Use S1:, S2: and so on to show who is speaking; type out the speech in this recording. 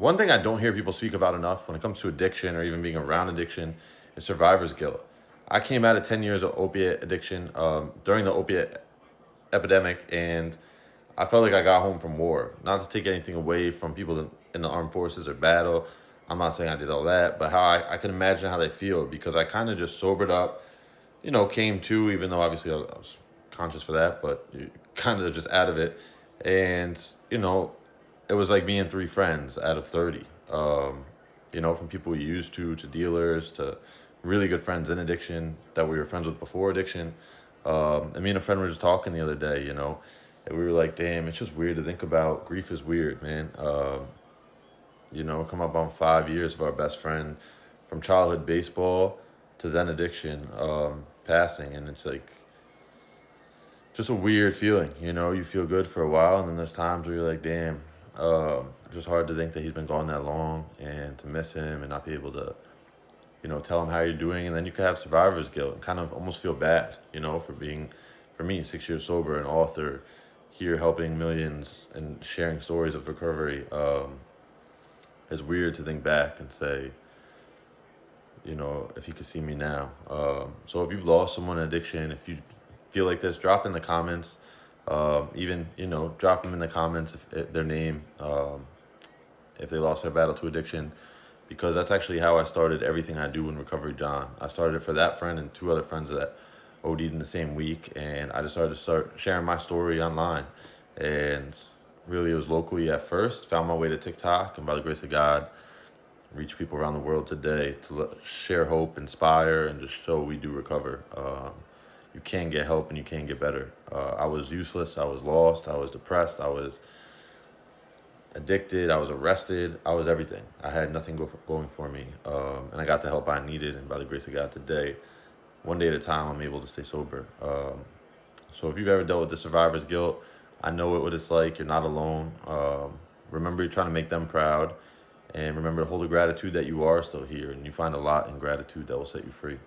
S1: one thing I don't hear people speak about enough when it comes to addiction or even being around addiction is survivor's guilt. I came out of 10 years of opiate addiction during the opiate epidemic, and I felt like I got home from war. Not to take anything away from people in the armed forces or battle. I'm not saying I did all that, but how I can imagine how they feel because I kind of just sobered up, came to, even though obviously I was conscious for that, but kind of just out of it. And, it was like me and three friends out of 30. From people we used to dealers to really good friends in addiction that we were friends with before addiction. And me and a friend were just talking the other day, and we were like, damn, it's just weird to think about. Grief is weird, man. Come up on 5 years of our best friend from childhood baseball to then addiction passing. And it's like just a weird feeling, you feel good for a while. And then there's times where you're like, damn, just hard to think that he's been gone that long and to miss him and not be able to, tell him how you're doing. And then you could have survivor's guilt and kind of almost feel bad, for me, 6 years sober, an author, here helping millions and sharing stories of recovery. It's weird to think back and say, if you could see me now. So if you've lost someone in addiction, if you feel like this, drop in the comments. Even, drop them in the comments if their name, if they lost their battle to addiction, because that's actually how I started everything I do in Recovery John. I started it for that friend and two other friends that OD'd in the same week, and I just started to start sharing my story online. And really, it was locally at first, found my way to TikTok, and by the grace of God, reach people around the world today to share hope, inspire, and just show we do recover. You can get help and you can get better. I was useless, I was lost, I was depressed, I was addicted, I was arrested, I was everything. I had nothing going for me, and I got the help I needed, and by the grace of God today, one day at a time, I'm able to stay sober. So if you've ever dealt with the survivor's guilt, I know what it's like. You're not alone. Remember, you're trying to make them proud, and remember to hold the gratitude that you are still here, and you find a lot in gratitude that will set you free.